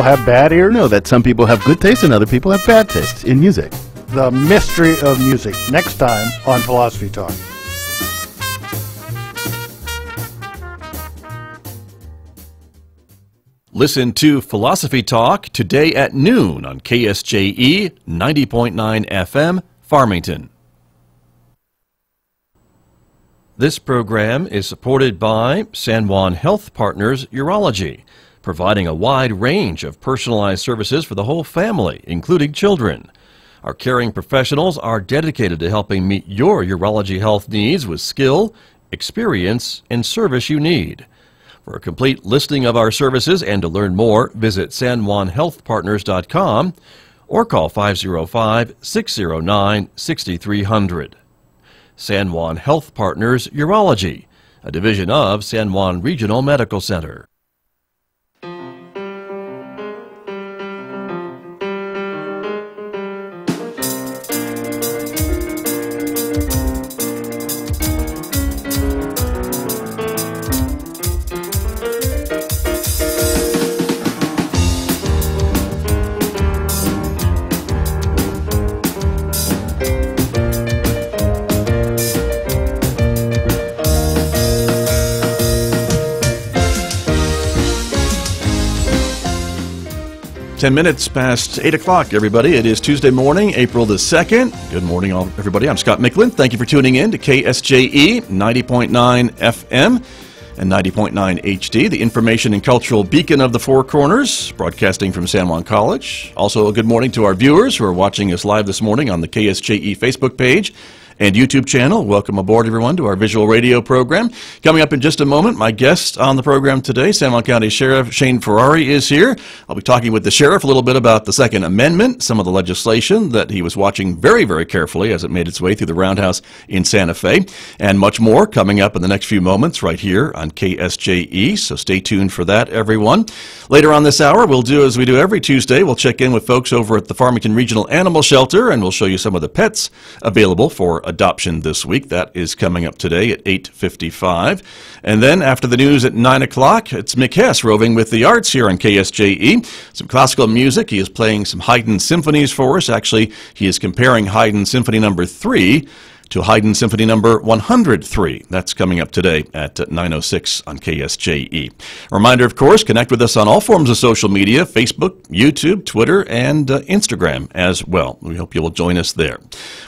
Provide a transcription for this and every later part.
have bad ears? No, that some people have good taste and other people have bad taste in music. The mystery of music. Next time on Philosophy Talk. Listen to Philosophy Talk today at noon on KSJE 90.9 FM, Farmington. This program is supported by San Juan Health Partners Urology, providing a wide range of personalized services for the whole family, including children. Our caring professionals are dedicated to helping meet your urology health needs with skill, experience, and service you need. For a complete listing of our services and to learn more, visit sanjuanhealthpartners.com or call 505-609-6300. San Juan Health Partners Urology, a division of San Juan Regional Medical Center. 10 minutes past 8 o'clock, everybody. It is Tuesday morning, April the 2nd. Good morning, everybody. I'm Scott Michlin. Thank you for tuning in to KSJE 90.9 FM and 90.9 HD, the information and cultural beacon of the Four Corners, broadcasting from San Juan College. Also, a good morning to our viewers who are watching us live this morning on the KSJE Facebook page and YouTube channel. Welcome aboard, everyone, to our visual radio program. Coming up in just a moment, my guest on the program today, San Juan County Sheriff Shane Ferrari, is here. I'll be talking with the sheriff a little bit about the Second Amendment, some of the legislation that he was watching very, very carefully as it made its way through the roundhouse in Santa Fe, and much more coming up in the next few moments right here on KSJE, so stay tuned for that, everyone. Later on this hour, we'll do as we do every Tuesday. We'll check in with folks over at the Farmington Regional Animal Shelter, and we'll show you some of the pets available for adoption this week. That is coming up today at 8:55. And then after the news at 9 o'clock, it's Mick Hess roving with the arts here on KSJE. Some classical music. He is playing some Haydn symphonies for us. Actually, he is comparing Haydn Symphony Number 3 to Haydn Symphony Number 103. That's coming up today at 9:06 on KSJE. A reminder, of course, connect with us on all forms of social media, Facebook, YouTube, Twitter, and Instagram as well. We hope you will join us there.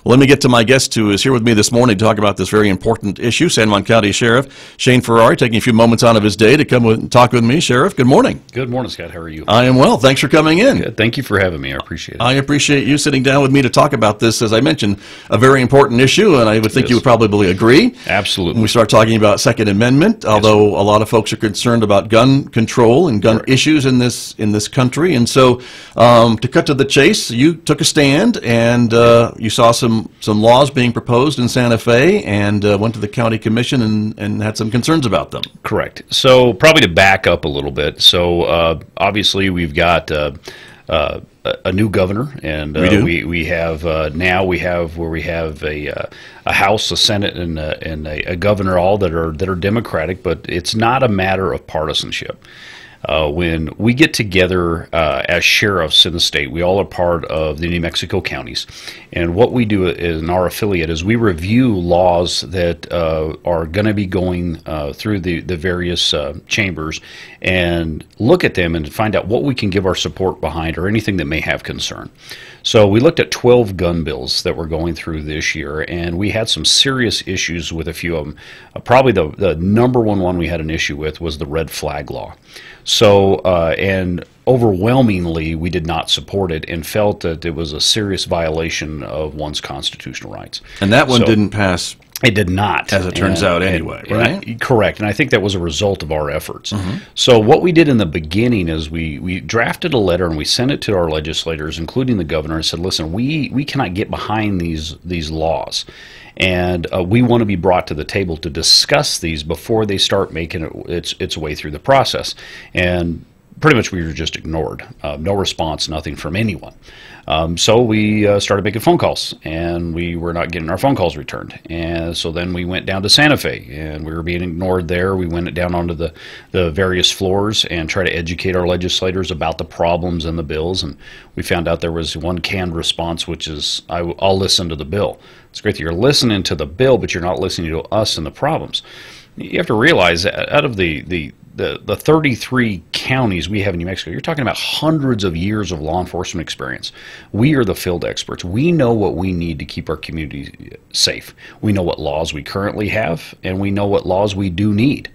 Well, let me get to my guest who is here with me this morning to talk about this very important issue, San Juan County Sheriff Shane Ferrari, taking a few moments out of his day to come and talk with me. Sheriff, good morning. Good morning, Scott. How are you? I am well. Thanks for coming in. Good. Thank you for having me. I appreciate it. I appreciate you sitting down with me to talk about this, as I mentioned, a very important issue, and I would think you would probably agree. Absolutely. When we start talking about Second Amendment, although a lot of folks are concerned about gun control and gun issues in this country. And so to cut to the chase, you took a stand and you saw some laws being proposed in Santa Fe and went to the county commission and had some concerns about them. Correct. So probably to back up a little bit. So obviously we've got a new governor, and we have now we have a House, a Senate, and a governor, all that are Democratic, but it's not a matter of partisanship. When we get together as sheriffs in the state, we all are part of the New Mexico counties, and what we do in our affiliate is we review laws that are going to be going through the various chambers and look at them and find out what we can give our support behind or anything that may have concern. So we looked at 12 gun bills that were going through this year, and we had some serious issues with a few of them. Probably the number one we had an issue with was the red flag law. So, and overwhelmingly, we did not support it and felt that it was a serious violation of one's constitutional rights. And that one didn't pass. It did not. As it turns out anyway, right? Correct. And I think that was a result of our efforts. Mm-hmm. So what we did in the beginning is we drafted a letter and we sent it to our legislators, including the governor, and said, listen, we cannot get behind these laws. And we want to be brought to the table to discuss these before they start making its way through the process. And pretty much we were just ignored. No response, nothing from anyone. So we started making phone calls, and we were not getting our phone calls returned. And so then we went down to Santa Fe, and we were being ignored there. We went down onto the various floors and tried to educate our legislators about the problems in the bills. And we found out there was one canned response, which is, I'll listen to the bill. It's great that you're listening to the bill, but you're not listening to us and the problems. You have to realize that out of the 33 counties we have in New Mexico, you're talking about hundreds of years of law enforcement experience. We are the field experts. We know what we need to keep our community safe. We know what laws we currently have, and we know what laws we do need.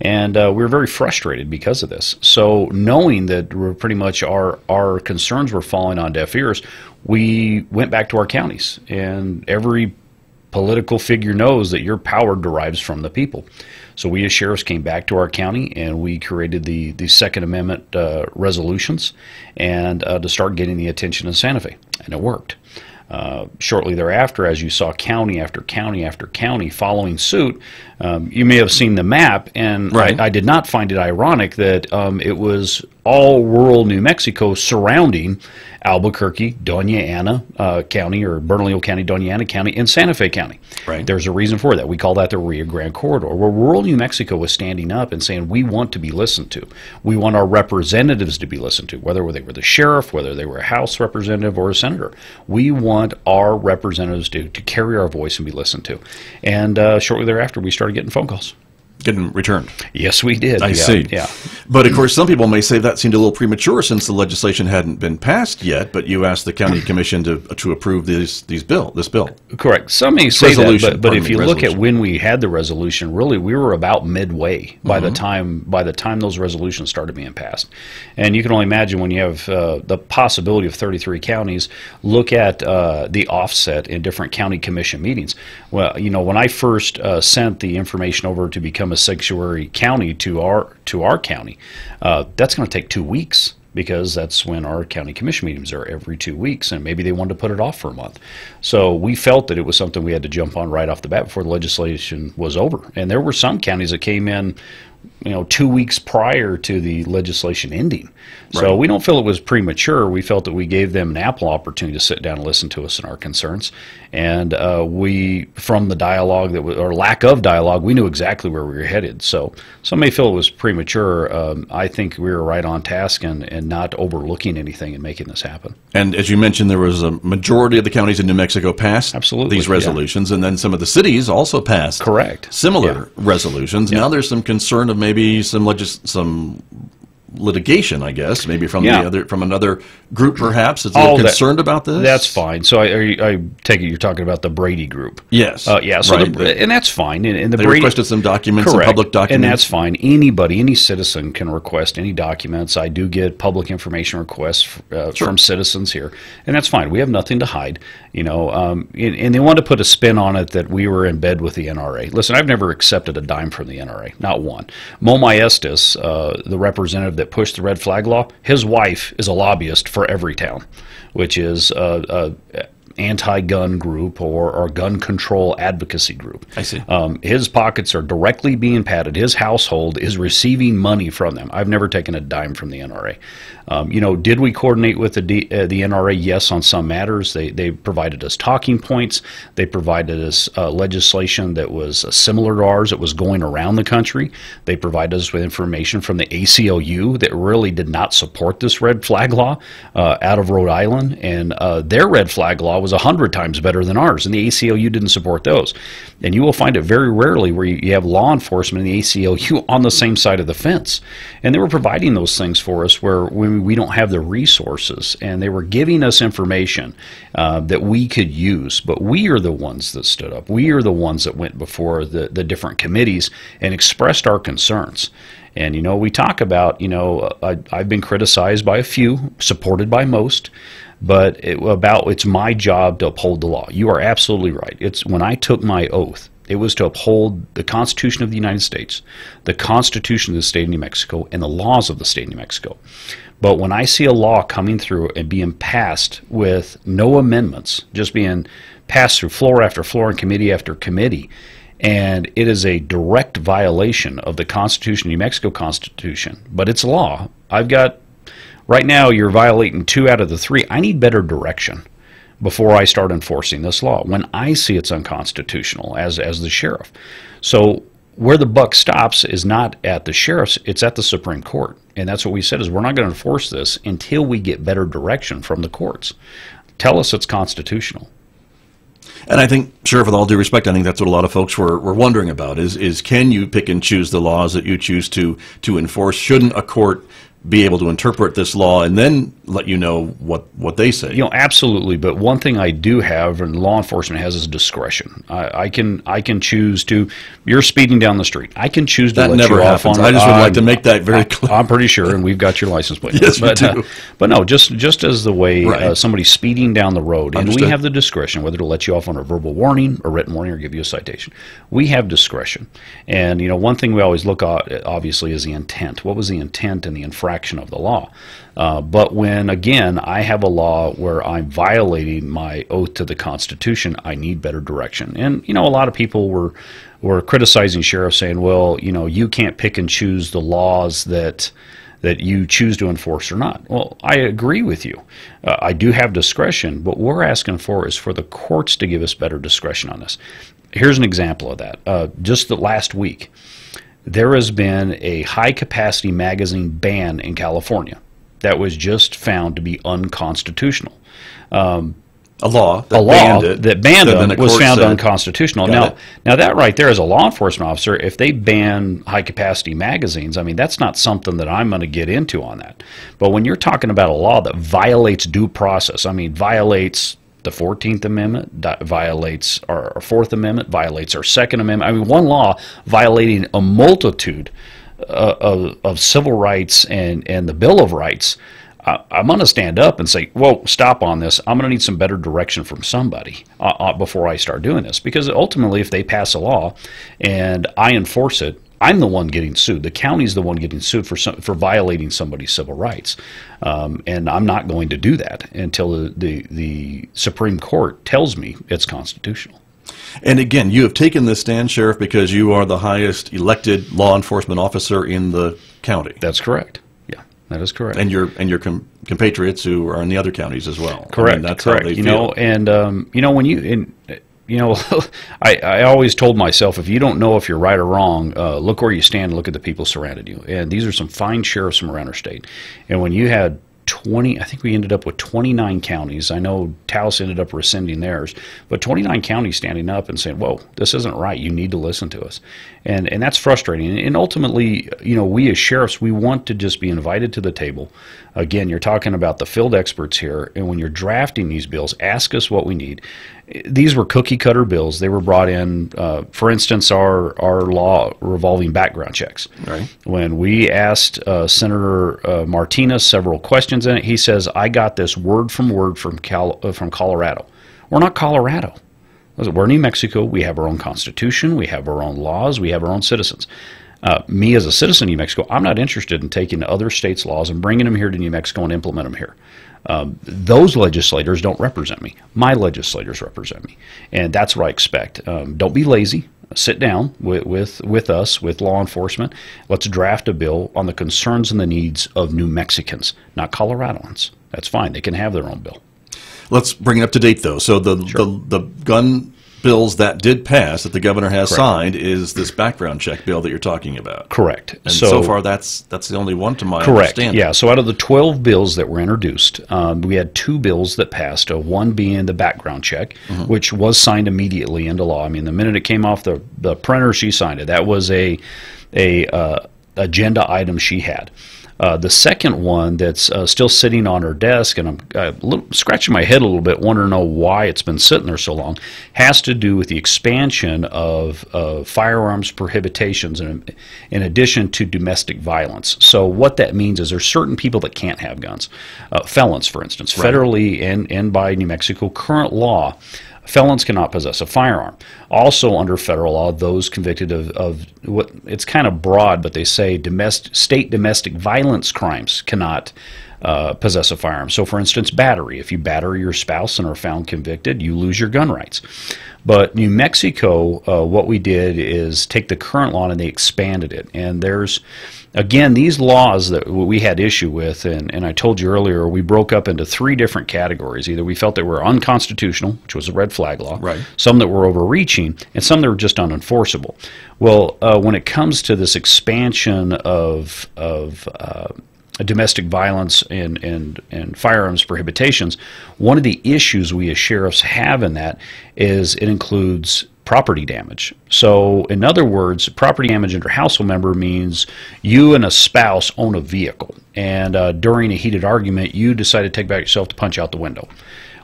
And we're very frustrated because of this. So knowing that we're pretty much our concerns were falling on deaf ears, we went back to our counties. And every political figure knows that your power derives from the people. So we as sheriffs came back to our county, and we created the Second Amendment resolutions and to start getting the attention of Santa Fe, and it worked. Shortly thereafter, as you saw county after county after county following suit, you may have seen the map, and right. I did not find it ironic that it was all rural New Mexico surrounding Albuquerque, Doña Ana County, or Bernalillo County, Doña Ana County, and Santa Fe County. Right. There's a reason for that. We call that the Rio Grande Corridor, where rural New Mexico was standing up and saying, we want to be listened to. We want our representatives to be listened to, whether they were the sheriff, whether they were a House representative or a senator. We want our representatives to carry our voice and be listened to. And shortly thereafter, we started getting phone calls. Getting returned. Yes, we did. I see. Yeah. But of course, some people may say that seemed a little premature since the legislation hadn't been passed yet. But you asked the county commission to approve this bill. Correct. Some may say that, but if you look at when we had the resolution, really we were about midway by the time those resolutions started being passed. And you can only imagine when you have the possibility of 33 counties. Look at the offset in different county commission meetings. Well, you know, when I first sent the information over to become a sanctuary county to our county, that's going to take 2 weeks, because that's when our county commission meetings are, every 2 weeks, and maybe they wanted to put it off for a month. So we felt that it was something we had to jump on right off the bat before the legislation was over. And there were some counties that came in, 2 weeks prior to the legislation ending. So we don't feel it was premature. We felt that we gave them an ample opportunity to sit down and listen to us and our concerns. And we, from the dialogue or lack of dialogue, we knew exactly where we were headed. So some may feel it was premature. I think we were right on task and not overlooking anything and making this happen. And as you mentioned, there was a majority of the counties in New Mexico passed these resolutions, and then some of the cities also passed similar resolutions. Now there's some concern of maybe some litigation, I guess, maybe from another group, perhaps. Is they concerned about this? That's fine. So I take it you're talking about the Brady group. Yes. Yeah. So and that's fine. And they requested some documents, some public documents, and that's fine. Any citizen can request any documents. I do get public information requests from citizens here, and that's fine. We have nothing to hide. And they want to put a spin on it that we were in bed with the NRA. Listen, I've never accepted a dime from the NRA, not one. Mo Maestas, the representative that pushed the red flag law, his wife is a lobbyist for Everytown, which is anti-gun group or gun control advocacy group. I see. His pockets are directly being padded. His household is receiving money from them. I've never taken a dime from the NRA. Did we coordinate with the NRA? Yes, on some matters. They provided us talking points. They provided us legislation that was similar to ours that was going around the country. They provided us with information from the ACLU that really did not support this red flag law out of Rhode Island, and their red flag law was 100 times better than ours, and the ACLU didn't support those. And you will find it very rarely where you have law enforcement and the ACLU on the same side of the fence. And they were providing those things for us where we don't have the resources, and they were giving us information that we could use. But we are the ones that stood up. We are the ones that went before the different committees and expressed our concerns. And, we talk about, I've been criticized by a few, supported by most, but it's my job to uphold the law. You are absolutely right. It's when I took my oath, it was to uphold the Constitution of the United States, the Constitution of the state of New Mexico, and the laws of the state of New Mexico. But when I see a law coming through and being passed with no amendments, just being passed through floor after floor and committee after committee, and it is a direct violation of the Constitution, New Mexico Constitution, but it's law. Right now, you're violating 2 out of the 3. I need better direction before I start enforcing this law when I see it's unconstitutional as the sheriff. So where the buck stops is not at the sheriff's, it's at the Supreme Court. And that's what we said is we're not going to enforce this until we get better direction from the courts. Tell us it's constitutional. And I think, Sheriff, with all due respect, I think that's what a lot of folks were wondering about is can you pick and choose the laws that you choose to enforce? Shouldn't a court be able to interpret this law and then let you know what they say? Absolutely. But one thing I do have, and law enforcement has, is discretion. I can choose to. You're speeding down the street. I can choose to let you off on. I just would like to make that very clear. I'm pretty sure, and we've got your license plate. Yes, we do. But no, just as the way somebody's speeding down the road, and Understood. we have the discretion whether to let you off on a verbal warning, a written warning, or give you a citation. We have discretion, and one thing we always look at, obviously, is the intent. What was the intent and the infraction of the law? But when, again, I have a law where I'm violating my oath to the Constitution, I need better direction. And, a lot of people were criticizing sheriffs saying, well, you can't pick and choose the laws that you choose to enforce or not. Well, I agree with you. I do have discretion, but what we're asking for is for the courts to give us better discretion on this. Here's an example of that. Just the last week, there has been a high-capacity magazine ban in California that was just found to be unconstitutional. A law that banned them was found unconstitutional. Now that right there, as a law enforcement officer, if they ban high-capacity magazines, I mean, that's not something that I'm going to get into on that. But when you're talking about a law that violates due process, I mean, violates the 14th Amendment, violates our 4th Amendment, violates our 2nd Amendment. I mean, one law violating a multitude of civil rights and the Bill of Rights, I'm going to stand up and say, whoa, stop on this. I'm going to need some better direction from somebody before I start doing this. Because ultimately, if they pass a law and I enforce it, I'm the one getting sued. The county's the one getting sued for violating somebody's civil rights. And I'm not going to do that until the Supreme Court tells me it's constitutional. And again, you have taken this stand, Sheriff, because you are the highest elected law enforcement officer in the county. That's correct. Yeah, that is correct. And your compatriots who are in the other counties as well. Correct. I mean, that's correct. How they feel. When you I always told myself, if you don't know if you're right or wrong, look where you stand and look at the people surrounding you. And these are some fine sheriffs from around our state. And when you had 20, I think we ended up with 29 counties. I know Taos ended up rescinding theirs, but 29 counties standing up and saying, whoa, this isn't right. You need to listen to us. And that's frustrating. And ultimately, we as sheriffs, we want to just be invited to the table. Again, you're talking about the field experts here, and when you're drafting these bills, ask us what we need. These were cookie-cutter bills. They were brought in, for instance, our law revolving background checks. Right. When we asked Senator Martinez several questions in it, he says, I got this word from Colorado. We're not Colorado. We're New Mexico. We have our own constitution. We have our own laws. We have our own citizens. Me as a citizen of New Mexico, I'm not interested in taking other states' laws and bringing them here to New Mexico and implement them here. Those legislators don't represent me. My legislators represent me, and that's what I expect. Don't be lazy. Sit down with us, with law enforcement. Let's draft a bill on the concerns and the needs of New Mexicans, not Coloradoans. That's fine. They can have their own bill. Let's bring it up to date, though. So the gun bills that did pass, that the governor has signed, is this background check bill that you're talking about. Correct. And so far, that's the only one to my understanding. Yeah. So out of the 12 bills that were introduced, we had 2 bills that passed. One being the background check, which was signed immediately into law. I mean, the minute it came off the printer, she signed it. That was a agenda item she had. The second one that's still sitting on her desk, and I'm scratching my head a little bit, wondering why it's been sitting there so long, has to do with the expansion of firearms prohibitions in addition to domestic violence. So what that means is there's certain people that can't have guns. Felons, for instance, federally and by New Mexico current law, felons cannot possess a firearm. Also under federal law, those convicted of what, it's kind of broad, but they say state domestic violence crimes cannot possess a firearm. So for instance, battery. If you batter your spouse and are found convicted, you lose your gun rights. But New Mexico, what we did is take the current law and they expanded it. And there's, again, these laws that we had issue with, and I told you earlier, we broke up into 3 different categories. Either we felt they were unconstitutional, which was a red flag law, right, some that were overreaching, and some that were just unenforceable. Well, when it comes to this expansion of domestic violence and firearms prohibitions, one of the issues we as sheriffs have in that is it includes property damage. So, in other words, property damage under household member means you and a spouse own a vehicle, and during a heated argument, you decide to take back yourself to punch out the window.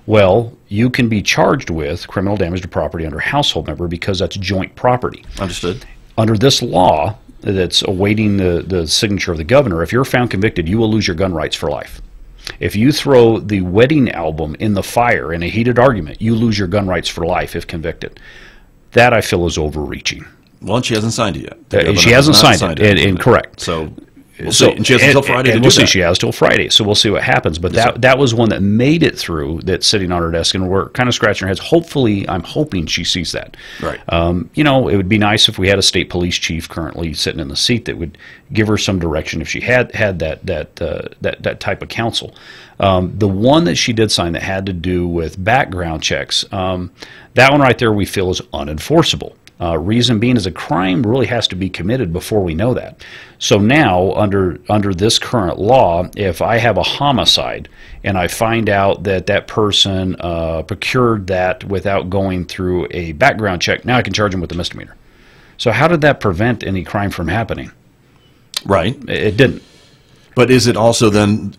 Well, you can be charged with criminal damage to property under household member because that's joint property. Understood. Under this law that's awaiting the signature of the governor, if you're found convicted, you will lose your gun rights for life. If you throw the wedding album in the fire in a heated argument, you lose your gun rights for life if convicted. That, I feel, is overreaching. Well, and she hasn't signed it yet. She hasn't signed it, and correct. So we'll see. And she has until Friday to do we'll see. that. She has till Friday, so we'll see what happens. But that was one that made it through, that's sitting on her desk, and we're kind of scratching our heads. Hopefully, I'm hoping she sees that. Right. You know, it would be nice if we had a state police chief currently sitting in the seat that would give her some direction if she had that type of counsel. The one that she did sign that had to do with background checks, that one right there we feel is unenforceable. Reason being is a crime really has to be committed before we know that. So now, under this current law, if I have a homicide and I find out that that person procured that without going through a background check, now I can charge them with a misdemeanor. So how did that prevent any crime from happening? Right. It didn't. But is it also then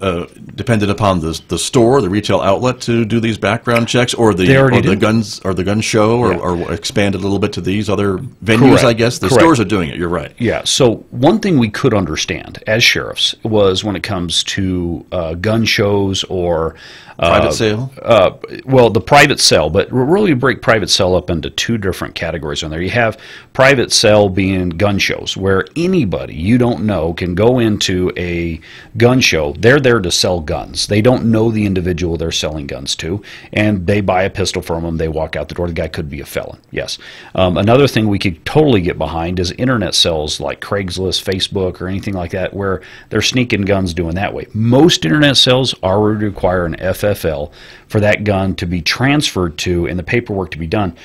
dependent upon the store, the retail outlet, to do these background checks, or the gun show, or expand it a little bit to these other venues? Correct. I guess the stores are doing it. You're right. Yeah. So one thing we could understand as sheriffs was when it comes to gun shows or private sale. Well, the private sale, but really break private sale up into 2 different categories on there. You have private sale being gun shows, where anybody you don't know can go into a gun show. They're there to sell guns. They don't know the individual they're selling guns to, and they buy a pistol from them. They walk out the door. The guy could be a felon. Yes. Another thing we could totally get behind is internet sales like Craigslist, Facebook, or anything like that, where they're sneaking guns doing that way. Most internet sales already require an FFL for that gun to be transferred to and the paperwork to be done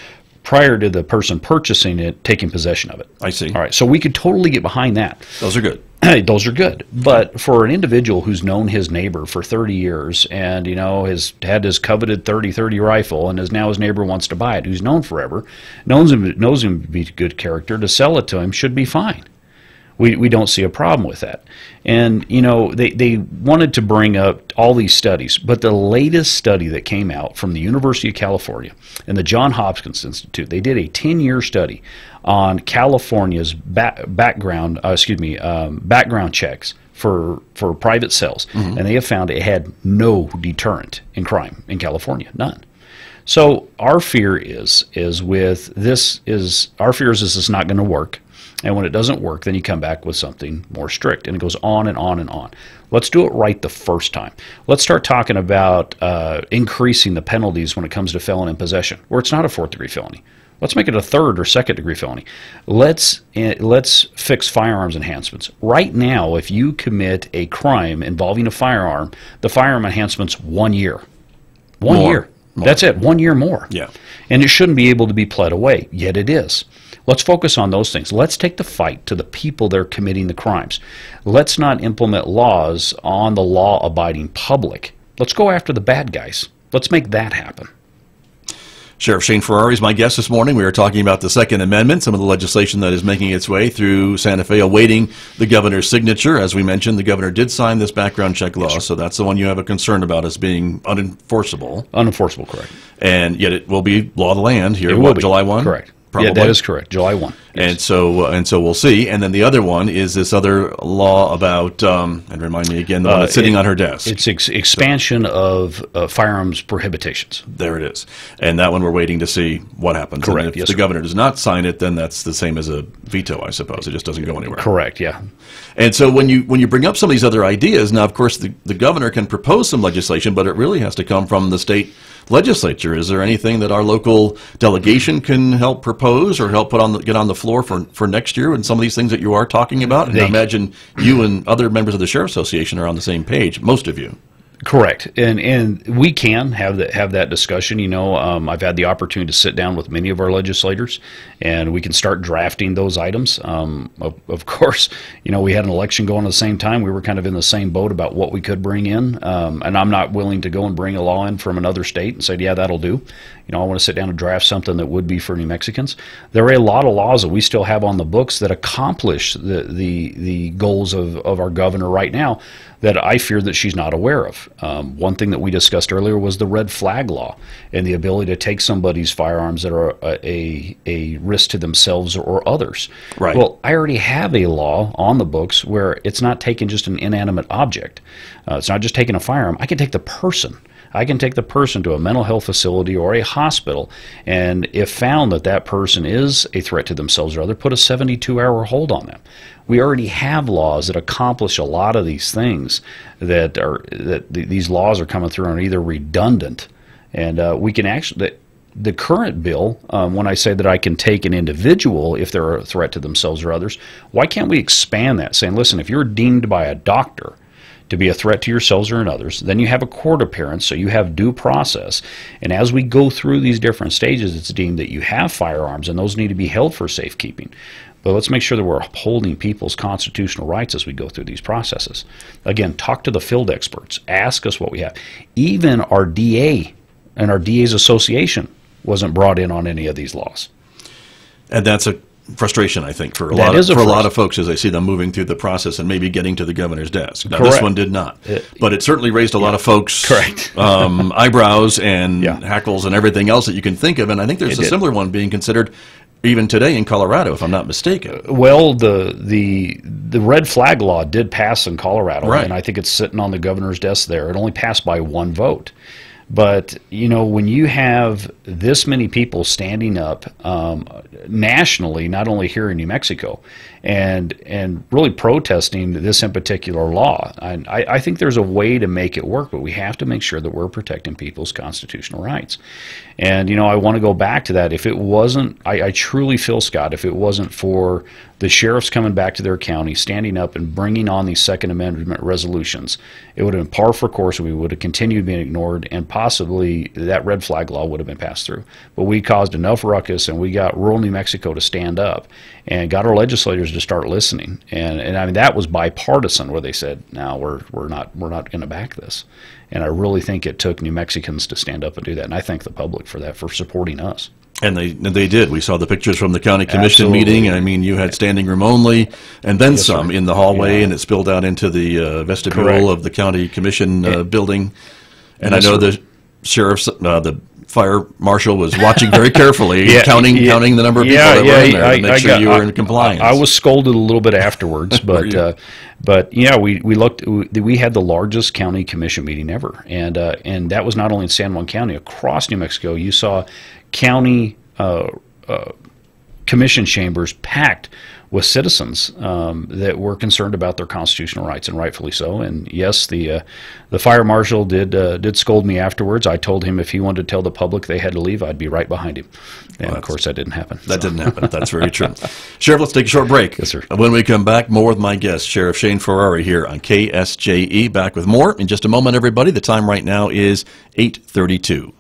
prior to the person purchasing it taking possession of it. I see. All right, so we could totally get behind that. Those are good. Those are good. But for an individual who's known his neighbor for 30 years and, you know, has had his coveted 30-30 rifle and is now his neighbor wants to buy it, who's known forever, knows him to be good character, to sell it to him should be fine. We don't see a problem with that. And, you know, they wanted to bring up all these studies, but the latest study that came out from the University of California and the Johns Hopkins Institute, they did a 10-year study on California's background checks for private sales, and they have found it had no deterrent in crime in California, none. So our fear is this is not going to work. And when it doesn't work, then you come back with something more strict, and it goes on and on and on. Let's do it right the first time. Let's start talking about increasing the penalties when it comes to felon in possession, where it's not a 4th-degree felony. Let's make it a 3rd or 2nd-degree felony. Let's fix firearms enhancements. Right now, if you commit a crime involving a firearm, the firearm enhancement's 1 year. One year. That's it. 1 year more. Yeah. And it shouldn't be able to be pled away, yet it is. Let's focus on those things. Let's take the fight to the people that are committing the crimes. Let's not implement laws on the law-abiding public. Let's go after the bad guys. Let's make that happen. Sheriff Shane Ferrari is my guest this morning. We are talking about the Second Amendment, some of the legislation that is making its way through Santa Fe, awaiting the governor's signature. As we mentioned, the governor did sign this background check law, so that's the one you have a concern about as being unenforceable. Unenforceable, correct. And yet it will be law of the land here, July 1? Correct. Probably. Yeah, that is correct. July 1. Yes. And so we'll see. And then the other one is this other law about, and remind me again, the one that's sitting on her desk. It's expansion of firearms prohibitions. There it is. And that one we're waiting to see what happens. Correct. And if the governor does not sign it, then that's the same as a veto, I suppose. It just doesn't go anywhere. Correct, yeah. And so when you bring up some of these other ideas, now, of course, the governor can propose some legislation, but it really has to come from the state legislature. Is there anything that our local delegation can help propose or help get on the floor for next year and some of these things that you are talking about? And I imagine you and other members of the Sheriff's Association are on the same page, most of you. Correct, and we can have that discussion. You know, I've had the opportunity to sit down with many of our legislators, and we can start drafting those items. Of course, you know, we had an election going at the same time. We were kind of in the same boat about what we could bring in, and I'm not willing to go and bring a law in from another state and say, yeah, that'll do. You know, I want to sit down and draft something that would be for New Mexicans. There are a lot of laws that we still have on the books that accomplish the goals of our governor right now that I fear that she's not aware of. One thing that we discussed earlier was the red flag law and the ability to take somebody's firearms that are a risk to themselves or others. Right. Well, I already have a law on the books where it's not taking just an inanimate object. It's not just taking a firearm. I can take the person. I can take the person to a mental health facility or a hospital, and if found that that person is a threat to themselves or other, put a 72-hour hold on them. We already have laws that accomplish a lot of these things these laws are coming through and are either redundant, and we can actually. The current bill, when I say that I can take an individual if they're a threat to themselves or others, why can't we expand that, saying, listen, if you're deemed by a doctor to be a threat to yourselves or others, then you have a court appearance, so you have due process. And as we go through these different stages, it's deemed that you have firearms, and those need to be held for safekeeping. But let's make sure that we're upholding people's constitutional rights as we go through these processes. Again, talk to the field experts. Ask us what we have. Even our DA and our DA's association wasn't brought in on any of these laws. And that's a frustration, I think, for a lot of folks as I see them moving through the process and maybe getting to the governor's desk. Now, this one did not, but it certainly raised a lot of folks' eyebrows and hackles and everything else that you can think of. And I think there's a similar one being considered even today in Colorado, if I'm not mistaken. Well, the red flag law did pass in Colorado, right, and I think it's sitting on the governor's desk there. It only passed by 1 vote. But, you know, when you have this many people standing up nationally, not only here in New Mexico, and really protesting this in particular law, I think there's a way to make it work, but we have to make sure that we're protecting people's constitutional rights. And, you know, I want to go back to that. If it wasn't, I truly feel, Scott, if it wasn't for the sheriffs coming back to their county, standing up and bringing on these Second Amendment resolutions, it would have been par for course. We would have continued being ignored, and possibly that red flag law would have been passed through. But we caused enough ruckus, and we got rural New Mexico to stand up and got our legislators to start listening. And I mean, that was bipartisan, where they said, no, we're not going to back this. And I really think it took New Mexicans to stand up and do that. And I thank the public for that, for supporting us. And they did. We saw the pictures from the county commission meeting. I mean, you had standing room only, and then some in the hallway, and it spilled out into the vestibule of the county commission building. And I know the sheriff's, the fire marshal was watching very carefully, counting the number of people that were in there to make sure you were in compliance. I was scolded a little bit afterwards, but yeah, we looked. We had the largest county commission meeting ever, and that was not only in San Juan County, across New Mexico. You saw county commission chambers packed with citizens that were concerned about their constitutional rights, and rightfully so. And yes, the fire marshal did scold me afterwards. I told him if he wanted to tell the public they had to leave, I'd be right behind him. And of course, that didn't happen. That didn't happen. That's very true. Sheriff, let's take a short break. Yes, sir. When we come back, more with my guest, Sheriff Shane Ferrari, here on KSJE. Back with more in just a moment, everybody. The time right now is 8:32.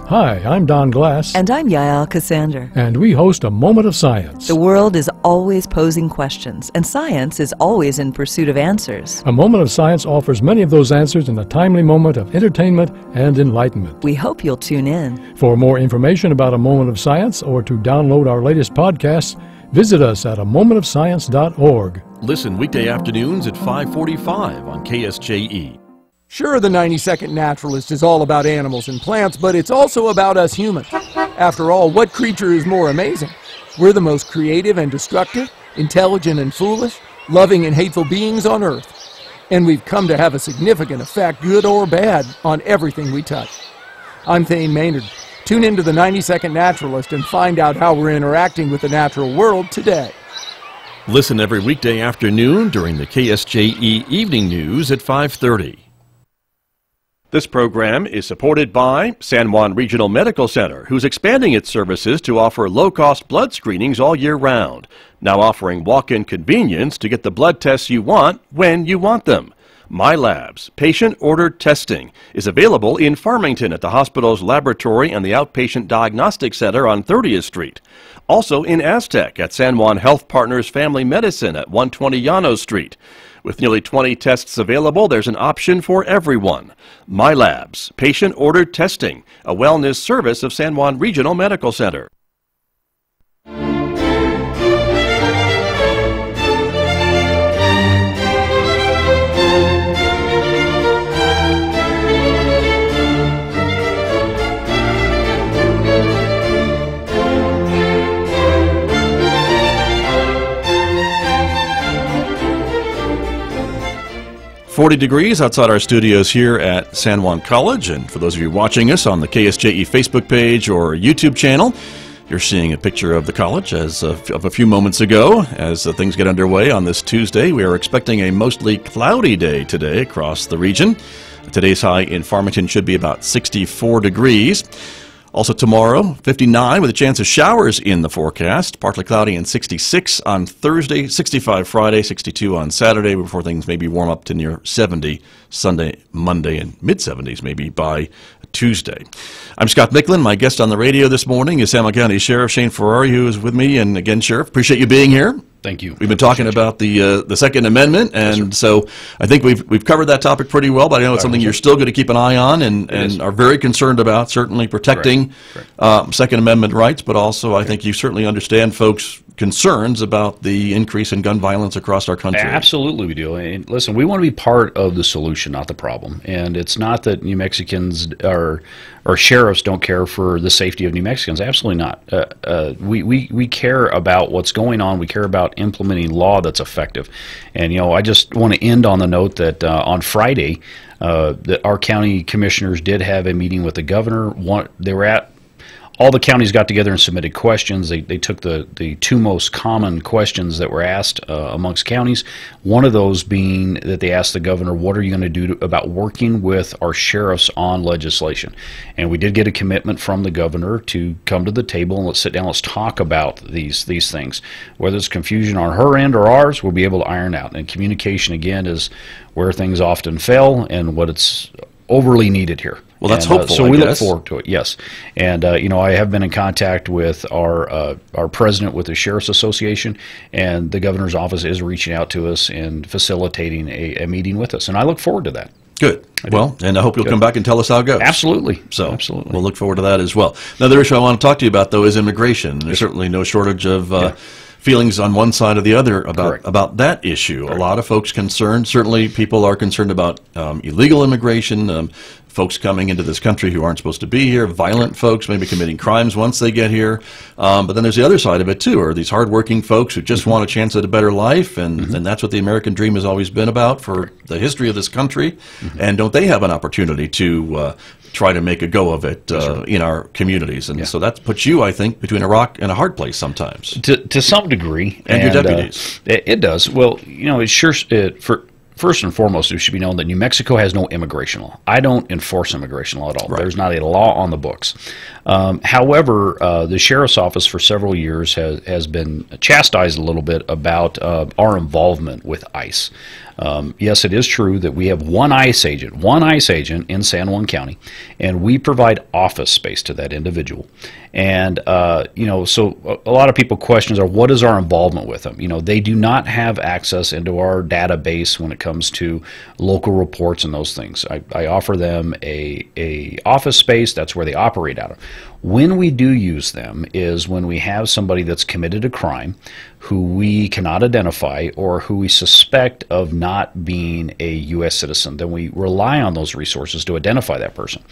Hi, I'm Don Glass. And I'm Yael Cassander. And we host A Moment of Science. The world is always posing questions, and science is always in pursuit of answers. A Moment of Science offers many of those answers in a timely moment of entertainment and enlightenment. We hope you'll tune in. For more information about A Moment of Science or to download our latest podcasts, visit us at amomentofscience.org. Listen weekday afternoons at 5:45 on KSJE. Sure, the 90-Second Naturalist is all about animals and plants, but it's also about us humans. After all, what creature is more amazing? We're the most creative and destructive, intelligent and foolish, loving and hateful beings on Earth. And we've come to have a significant effect, good or bad, on everything we touch. I'm Thane Maynard. Tune into the 90-Second Naturalist and find out how we're interacting with the natural world today. Listen every weekday afternoon during the KSJE Evening News at 5:30. This program is supported by San Juan Regional Medical Center, who's expanding its services to offer low-cost blood screenings all year round, now offering walk-in convenience to get the blood tests you want when you want them. MyLabs, patient-ordered testing, is available in Farmington at the hospital's laboratory and the Outpatient Diagnostic Center on 30th Street. Also in Aztec at San Juan Health Partners Family Medicine at 120 Llanos Street. With nearly 20 tests available, there's an option for everyone. MyLabs, patient-ordered testing, a wellness service of San Juan Regional Medical Center. 40 degrees outside our studios here at San Juan College. And for those of you watching us on the KSJE Facebook page or YouTube channel, you're seeing a picture of the college as of a few moments ago. As things get underway on this Tuesday, we are expecting a mostly cloudy day today across the region. Today's high in Farmington should be about 64 degrees. Also tomorrow, 59 with a chance of showers in the forecast. Partly cloudy and 66 on Thursday, 65 Friday, 62 on Saturday, before things maybe warm up to near 70 Sunday, Monday, and mid-70s maybe by Tuesday. I'm Scott Michlin. My guest on the radio this morning is San Juan County Sheriff Shane Ferrari, who is with me. And again, Sheriff, appreciate you being here. Thank you. We've been talking about the Second Amendment, and so I think we've covered that topic pretty well, but I know it's something you're still going to keep an eye on and are very concerned about, certainly protecting Second Amendment rights, but also I think you certainly understand folks' concerns about the increase in gun violence across our country. Absolutely we do. And listen, we want to be part of the solution, not the problem. And it's not that New Mexicans or sheriffs don't care for the safety of New Mexicans. Absolutely not. We care about what's going on. We care about implementing law that's effective. And, you know, I just want to end on the note that on Friday, that our county commissioners did have a meeting with the governor. They were at all the counties got together and submitted questions. They took the two most common questions that were asked amongst counties. One of those being that they asked the governor, what are you going to do about working with our sheriffs on legislation? And we did get a commitment from the governor to come to the table and let's sit down, let's talk about these things. Whether it's confusion on her end or ours, we'll be able to iron out. And communication, again, is where things often fail and what it's overly needed here. Well, that's hopeful. So we look forward to it. Yes, and you know, I have been in contact with our president with the Sheriff's Association, and the governor's office is reaching out to us and facilitating a meeting with us, and I look forward to that. Good. Well, and I hope you'll come back and tell us how it goes. Absolutely. So absolutely, we'll look forward to that as well. Another issue I want to talk to you about, though, is immigration. There's certainly no shortage of feelings on one side or the other about that issue. Correct. A lot of folks concerned. Certainly, people are concerned about illegal immigration. Folks coming into this country who aren't supposed to be here, violent folks maybe committing crimes once they get here. But then there's the other side of it, too, are these hardworking folks who just want a chance at a better life, and that's what the American dream has always been about for the history of this country. And don't they have an opportunity to try to make a go of it in our communities? And so that puts you, I think, between a rock and a hard place sometimes. To some degree. And your deputies. It does. Well, you know, it sure first and foremost, it should be known that New Mexico has no immigration law. I don't enforce immigration law at all. Right. There's not a law on the books. However, the Sheriff's Office for several years has been chastised a little bit about our involvement with ICE. Yes, it is true that we have one ICE agent in San Juan County, and we provide office space to that individual. And, you know, so a lot of people questions are, what is our involvement with them? You know, they do not have access into our database when it comes to local reports and those things. I offer them a office space. That's where they operate out of. When we do use them is when we have somebody that's committed a crime who we cannot identify or who we suspect of not being a U.S. citizen. Then we rely on those resources to identify that person.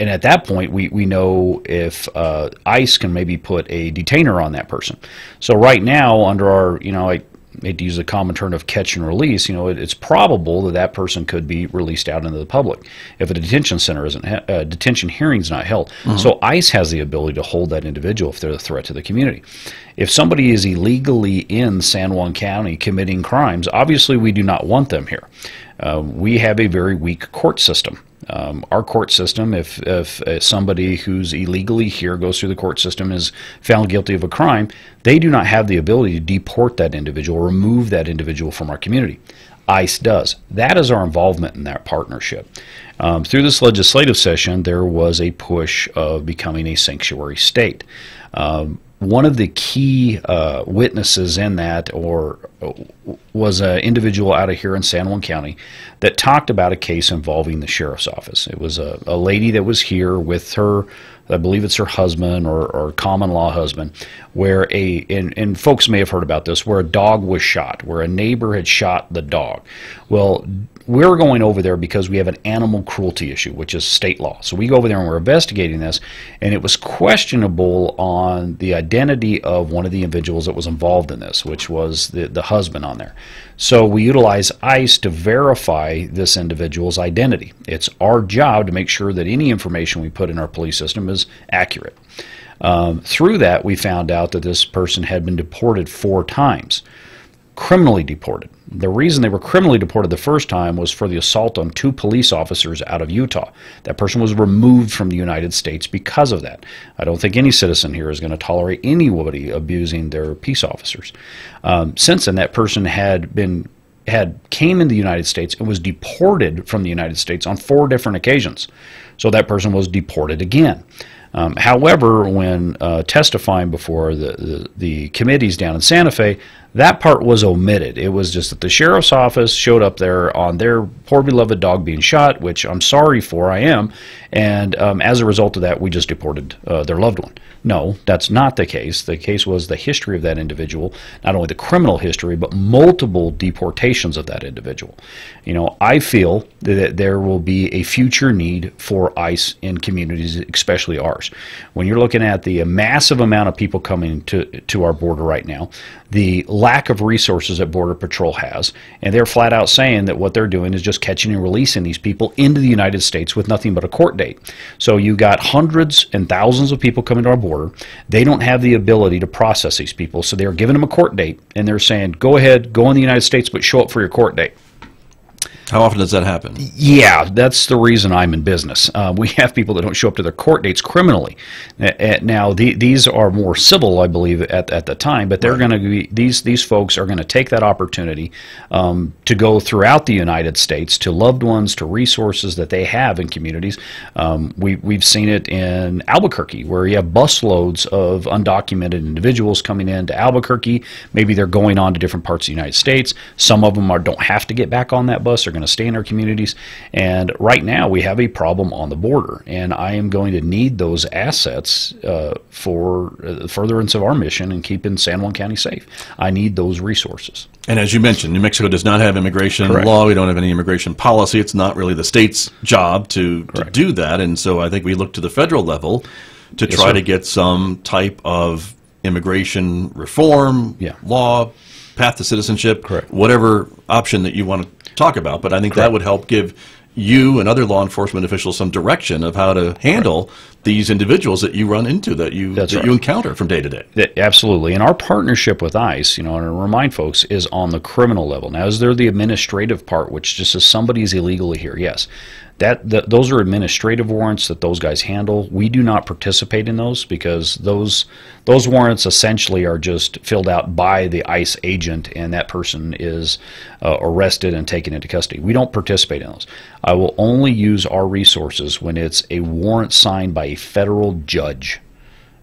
And at that point, we know if ICE can maybe put a detainer on that person. So right now, under our, you know, hate to use the common term of catch and release, it's probable that that person could be released out into the public if a detention center isn't, detention hearing is not held. So ICE has the ability to hold that individual if they're a threat to the community. If somebody is illegally in San Juan County committing crimes, obviously we do not want them here. We have a very weak court system. Our court system, if somebody who's illegally here goes through the court system and is found guilty of a crime, they do not have the ability to deport that individual, remove that individual from our community. ICE does. That is our involvement in that partnership. Through this legislative session, there was a push of becoming a sanctuary state. One of the key witnesses in that was an individual out of here in San Juan County that talked about a case involving the sheriff's office. It was a lady that was here with her, I believe it's her husband or common law husband, where and folks may have heard about this, where a dog was shot, where a neighbor had shot the dog. Well, we're going over there because we have an animal cruelty issue, which is state law. So we go over there and we're investigating this, and it was questionable on the identity of one of the individuals that was involved in this, which was the husband on there. So we utilize ICE to verify this individual's identity. It's our job to make sure that any information we put in our police system is accurate. Through that, we found out that this person had been deported 4 times. Criminally deported. The reason they were criminally deported the first time was for the assault on 2 police officers out of Utah. That person was removed from the United States because of that. I don't think any citizen here is going to tolerate anybody abusing their peace officers. Since then, that person came in the United States and was deported from the United States on 4 different occasions. So that person was deported again. However, when testifying before the committees down in Santa Fe, that part was omitted. It was just that the sheriff's office showed up there on their poor beloved dog being shot, which I'm sorry for, I am, and as a result of that, we just deported their loved one. No, that's not the case. The case was the history of that individual, not only the criminal history, but multiple deportations of that individual. I feel that there will be a future need for ICE in communities, especially ours. When you're looking at the massive amount of people coming to our border right now, the lack of resources that Border Patrol has, and they're flat out saying that what they're doing is just catching and releasing these people into the United States with nothing but a court date. So you got hundreds and thousands of people coming to our border. They don't have the ability to process these people, so they're giving them a court date, and they're saying, go ahead, go in the United States, but show up for your court date. How often does that happen? Yeah, that's the reason I'm in business. We have people that don't show up to their court dates criminally. Now, these are more civil, I believe, at the time, but they're going to be these folks are going to take that opportunity to go throughout the United States to loved ones, to resources that they have in communities. We've seen it in Albuquerque, where you have busloads of undocumented individuals coming into Albuquerque. Maybe they're going on to different parts of the United States. Some of them don't have to get back on that bus. They're going to stay in our communities, and right now we have a problem on the border, and I am going to need those assets for the furtherance of our mission and keeping San Juan County safe. I need those resources. And as you mentioned, New Mexico does not have immigration law. We don't have any immigration policy. It's not really the state's job to do that, and so I think we look to the federal level to try to get some type of immigration reform, law, path to citizenship, whatever option that you want to talk about. But I think that would help give you and other law enforcement officials some direction of how to handle these individuals that you run into, that you encounter from day to day. Absolutely. And our partnership with ICE, and to remind folks, is on the criminal level. Now, is there the administrative part, which just says somebody's illegally here? Yes. Those are administrative warrants that those guys handle. We do not participate in those because those warrants essentially are just filled out by the ICE agent, and that person is arrested and taken into custody. We don't participate in those. I will only use our resources when it's a warrant signed by a federal judge,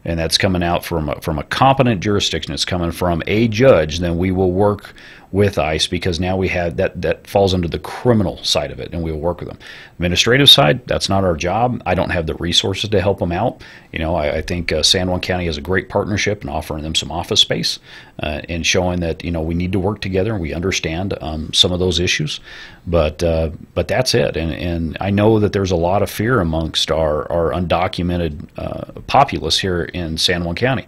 and that's coming out from a competent jurisdiction. It's coming from a judge. Then we will work with ICE, because now we have that falls under the criminal side of it, and we'll work with them. Administrative side, that's not our job. I don't have the resources to help them out. I think San Juan County has a great partnership in offering them some office space and showing that we need to work together and we understand some of those issues. But that's it. And I know that there's a lot of fear amongst our undocumented populace here in San Juan County.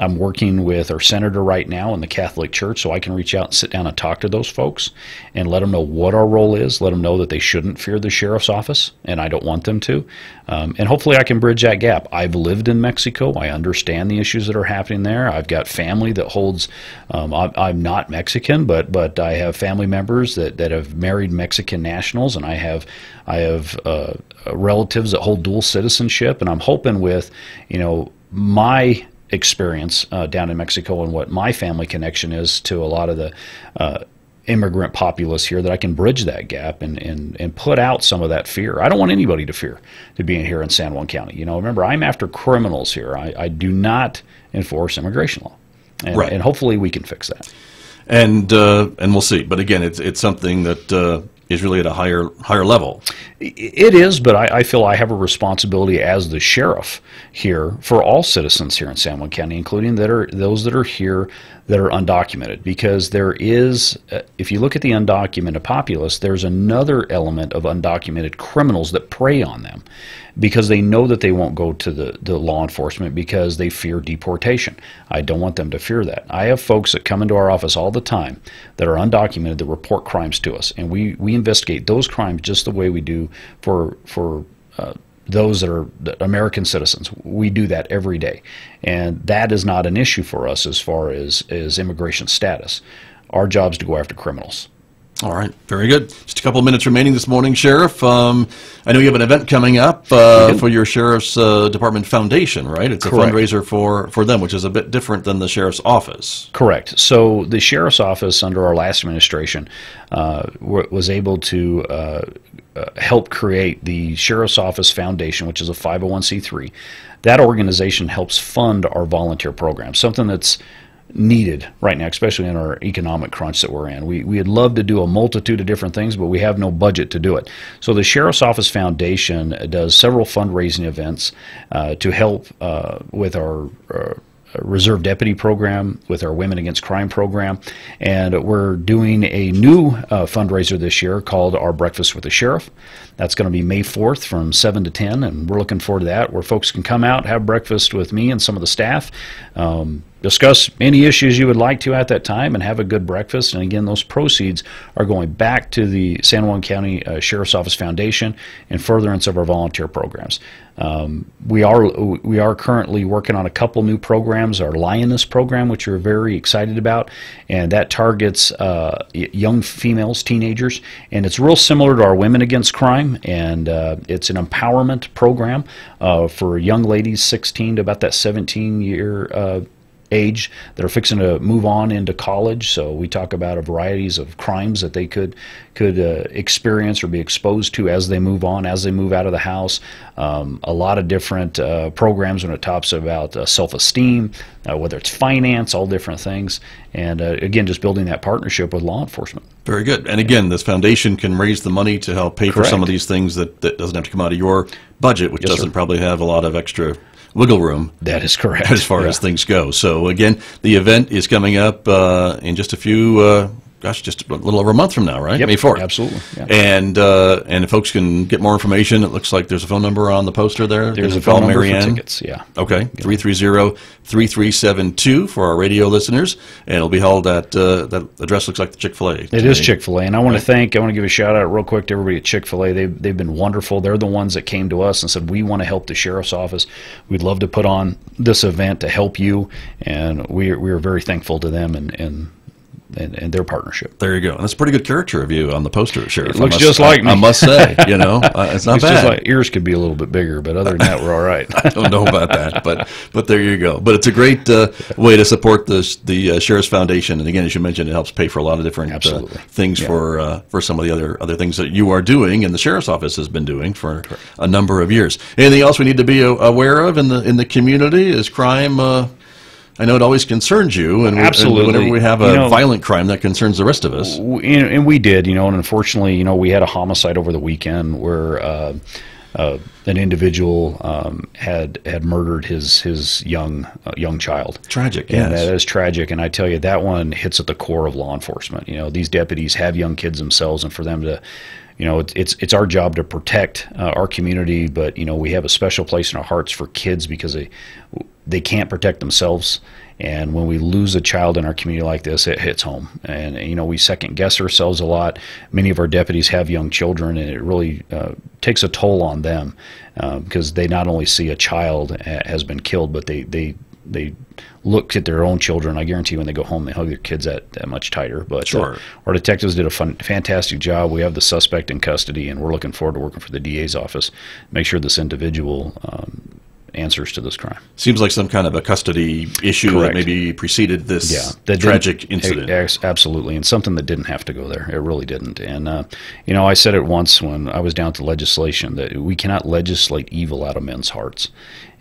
I'm working with our senator right now in the Catholic Church, so I can reach out and sit down and talk to those folks and let them know what our role is, let them know that they shouldn't fear the sheriff's office, and I don't want them to. And hopefully I can bridge that gap. I've lived in Mexico. I understand the issues that are happening there. I've got family that holds, I'm not Mexican, but I have family members that have married Mexican nationals, and I have relatives that hold dual citizenship, and I'm hoping with, my experience down in Mexico and what my family connection is to a lot of the immigrant populace here, that I can bridge that gap and put out some of that fear. I don't want anybody to fear to be here in San Juan County. Remember, I'm after criminals here. I do not enforce immigration law, and hopefully we can fix that. And we'll see. But again, it's something that is really at a higher level. It is, but I feel I have a responsibility as the sheriff here for all citizens here in San Juan County, including those that are here that are undocumented, because there is, if you look at the undocumented populace, there's another element of undocumented criminals that prey on them because they know that they won't go to the law enforcement because they fear deportation. I don't want them to fear that. I have folks that come into our office all the time that are undocumented that report crimes to us, and we investigate those crimes just the way we do for those that are American citizens. We do that every day, and that is not an issue for us as far as immigration status. Our job is to go after criminals. All right, very good. Just a couple of minutes remaining this morning, Sheriff. I know you have an event coming up for your Sheriff's Department Foundation, right? It's a fundraiser for them, which is a bit different than the Sheriff's Office. Correct. So the Sheriff's Office under our last administration was able to help create the Sheriff's Office Foundation, which is a 501c3. That organization helps fund our volunteer program, something that's needed right now, especially in our economic crunch that we're in. We'd love to do a multitude of different things, but we have no budget to do it. So the Sheriff's Office Foundation does several fundraising events to help with our Reserve Deputy program, with our Women Against Crime program, and we're doing a new fundraiser this year called our Breakfast with the Sheriff. That's going to be May 4th from 7 to 10, and we're looking forward to that, where folks can come out, have breakfast with me and some of the staff, discuss any issues you would like to at that time, and have a good breakfast. And again, those proceeds are going back to the San Juan County Sheriff's Office Foundation in furtherance of our volunteer programs. We are currently working on a couple new programs, our Lioness program, which we're very excited about, and that targets young females, teenagers, and it's real similar to our Women Against Crime, and it's an empowerment program for young ladies 16 to about that 17-year age that are fixing to move on into college. So we talk about a varieties of crimes that they could experience or be exposed to as they move on, as they move out of the house. A lot of different programs when it talks about self-esteem, whether it's finance, all different things. And again, just building that partnership with law enforcement. Very good. And again, this foundation can raise the money to help pay for some of these things that doesn't have to come out of your budget, which doesn't probably have a lot of extra wiggle room. That is correct. As far as things go. So again, the event is coming up in just a few, just a little over a month from now, right? Yep, May 4th. Absolutely. Yeah. And if folks can get more information, it looks like there's a phone number on the poster there. There's a phone number for tickets, yeah. Okay, 330-3372 for our radio listeners, and it'll be held at, that address looks like the Chick-fil-A. It is Chick-fil-A, and I want to give a shout out real quick to everybody at Chick-fil-A. They've been wonderful. They're the ones that came to us and said, we want to help the Sheriff's Office. We'd love to put on this event to help you, and we are very thankful to them and their partnership. There you go. And that's a pretty good caricature of you on the poster, Sheriff. It looks just like me. I must say, it's not bad. Just like ears could be a little bit bigger, but other than that, we're all right. I don't know about that, but there you go. But it's a great way to support the Sheriff's Foundation. And again, as you mentioned, it helps pay for a lot of different things for some of the other things that you are doing and the Sheriff's Office has been doing for a number of years. Anything else we need to be aware of in the community? Is crime? I know it always concerns you, and absolutely. Whenever we have a violent crime, that concerns the rest of us. And we did, and unfortunately, we had a homicide over the weekend where an individual had murdered his young child. Tragic, yes. And that is tragic, and I tell you, that one hits at the core of law enforcement. These deputies have young kids themselves, and for them to it's our job to protect our community, but we have a special place in our hearts for kids because they can't protect themselves. And when we lose a child in our community like this, it hits home. And, you know, we second guess ourselves a lot. Many of our deputies have young children, and it really takes a toll on them because they not only see a child has been killed, but they look at their own children. I guarantee when they go home, they hug their kids that much tighter. But sure. Our detectives did a fantastic job. We have the suspect in custody, and we're looking forward to working for the DA's office, make sure this individual answers to this crime. Seems like some kind of a custody issue. Correct. That maybe preceded this tragic incident. Absolutely, and something that didn't have to go there. It really didn't. And you know, I said it once when I was down to legislation that we cannot legislate evil out of men's hearts,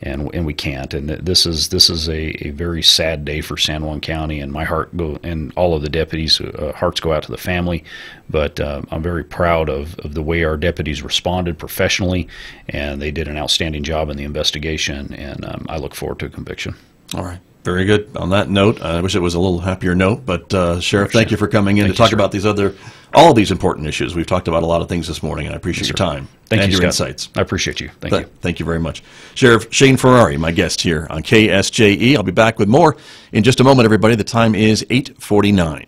and we can't. And this is a very sad day for San Juan County, and my heart and all of the deputies' hearts go out to the family. But I'm very proud of the way our deputies responded professionally, and they did an outstanding job in the investigation, and I look forward to a conviction. All right. Very good. On that note, I wish it was a little happier note, but Sheriff, thank you for coming in to talk about all of these important issues. We've talked about a lot of things this morning, and I appreciate your time and your insights. I appreciate you. Thank you. Thank you very much. Sheriff Shane Ferrari, my guest here on KSJE. I'll be back with more in just a moment, everybody. The time is 8:49.